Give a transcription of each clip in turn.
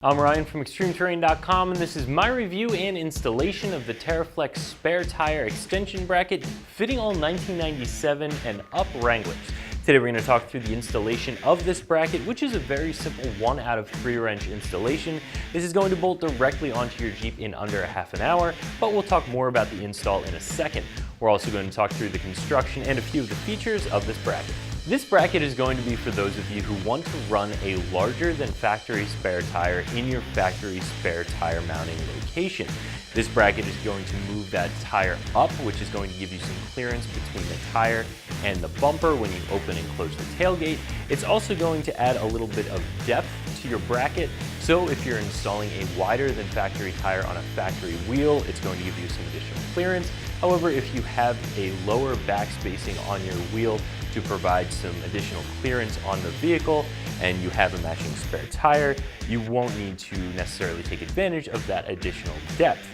I'm Ryan from ExtremeTerrain.com, and this is my review and installation of the Teraflex spare tire extension bracket fitting all 1997 and up Wranglers. Today we're going to talk through the installation of this bracket, which is a very simple 1 out of 3 wrench installation. This is going to bolt directly onto your Jeep in under a half an hour, but we'll talk more about the install in a second. We're also going to talk through the construction and a few of the features of this bracket. This bracket is going to be for those of you who want to run a larger than factory spare tire in your factory spare tire mounting location. This bracket is going to move that tire up, which is going to give you some clearance between the tire and the bumper when you open and close the tailgate. It's also going to add a little bit of depth to your bracket, so if you're installing a wider than factory tire on a factory wheel, it's going to give you some additional clearance. However, if you have a lower back spacing on your wheel to provide some additional clearance on the vehicle and you have a matching spare tire, you won't need to necessarily take advantage of that additional depth.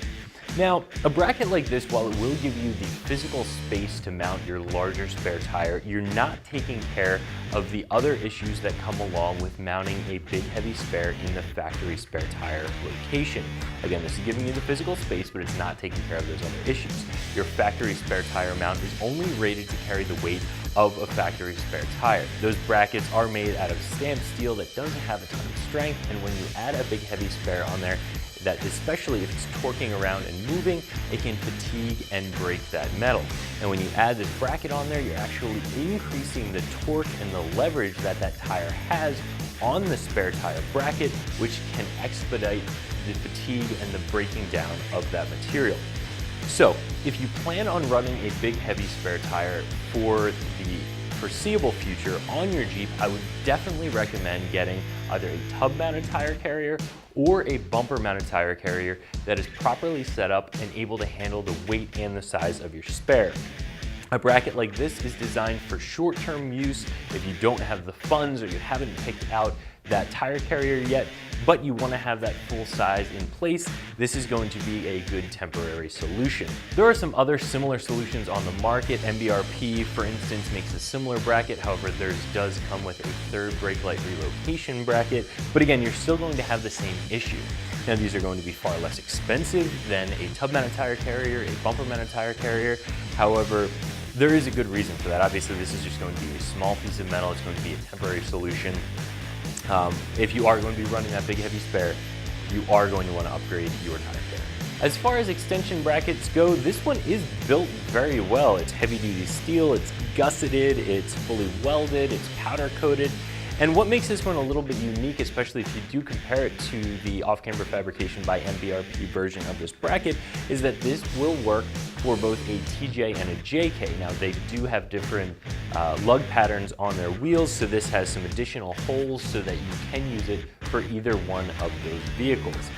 Now, a bracket like this, while it will give you the physical space to mount your larger spare tire, you're not taking care of the other issues that come along with mounting a big heavy spare in the factory spare tire location. Again, this is giving you the physical space, but it's not taking care of those other issues. Your factory spare tire mount is only rated to carry the weight of a factory spare tire. Those brackets are made out of stamped steel that doesn't have a ton of strength, and when you add a big heavy spare on there, that especially if it's torquing around and moving, it can fatigue and break that metal. And when you add this bracket on there, you're actually increasing the torque and the leverage that that tire has on the spare tire bracket, which can expedite the fatigue and the breaking down of that material. So if you plan on running a big heavy spare tire for the foreseeable future on your Jeep, I would definitely recommend getting either a tub mounted tire carrier or a bumper mounted tire carrier that is properly set up and able to handle the weight and the size of your spare. A bracket like this is designed for short-term use if you don't have the funds or you haven't picked out that tire carrier yet, but you want to have that full size in place. This is going to be a good temporary solution. There are some other similar solutions on the market. MBRP, for instance, makes a similar bracket. However, theirs does come with a third brake light relocation bracket, but again, you're still going to have the same issue. Now, these are going to be far less expensive than a tub mounted tire carrier, a bumper mounted tire carrier. However, there is a good reason for that. Obviously, this is just going to be a small piece of metal. It's going to be a temporary solution. If you are going to be running that big heavy spare, you are going to want to upgrade your tire carrier. As far as extension brackets go, this one is built very well. It's heavy duty steel, it's gusseted, it's fully welded, it's powder coated. And what makes this one a little bit unique, especially if you do compare it to the off-camber fabrication by MBRP version of this bracket, is that this will work for both a TJ and a JK. Now, they do have different lug patterns on their wheels, so this has some additional holes so that you can use it for either one of those vehicles.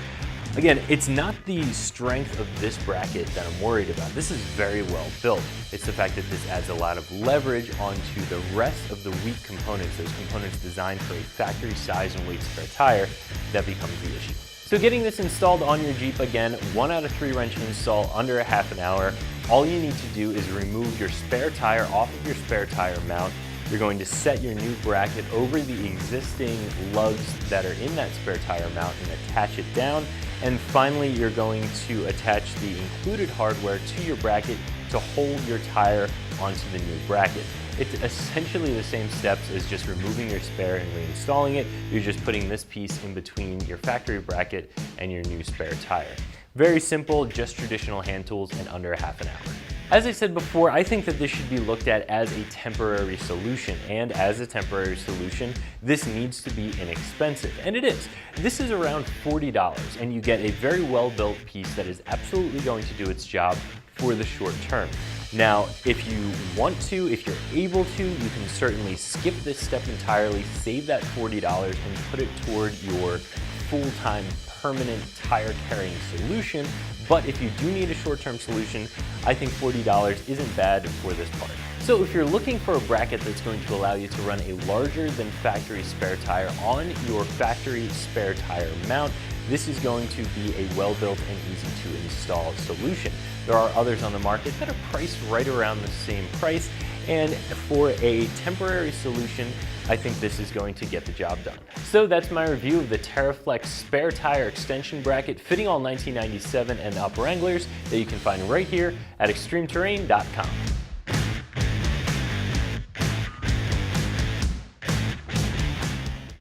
Again, it's not the strength of this bracket that I'm worried about. This is very well built. It's the fact that this adds a lot of leverage onto the rest of the weak components, those components designed for a factory size and weight spare tire, that becomes the issue. So getting this installed on your Jeep, again, 1 out of 3 wrench install under a half an hour. All you need to do is remove your spare tire off of your spare tire mount. You're going to set your new bracket over the existing lugs that are in that spare tire mount and attach it down. And finally, you're going to attach the included hardware to your bracket to hold your tire onto the new bracket. It's essentially the same steps as just removing your spare and reinstalling it. You're just putting this piece in between your factory bracket and your new spare tire. Very simple, just traditional hand tools in under a half an hour. As I said before, I think that this should be looked at as a temporary solution, and as a temporary solution, this needs to be inexpensive, and it is. This is around $40, and you get a very well-built piece that is absolutely going to do its job for the short term. Now, if you want to, if you're able to, you can certainly skip this step entirely, save that $40, and put it toward your full-time permanent tire carrying solution. But if you do need a short-term solution, I think $40 isn't bad for this part. So if you're looking for a bracket that's going to allow you to run a larger than factory spare tire on your factory spare tire mount, this is going to be a well-built and easy to install solution. There are others on the market that are priced right around the same price, and for a temporary solution, I think this is going to get the job done. So that's my review of the Teraflex spare tire extension bracket fitting all 1997 and up Wranglers that you can find right here at ExtremeTerrain.com.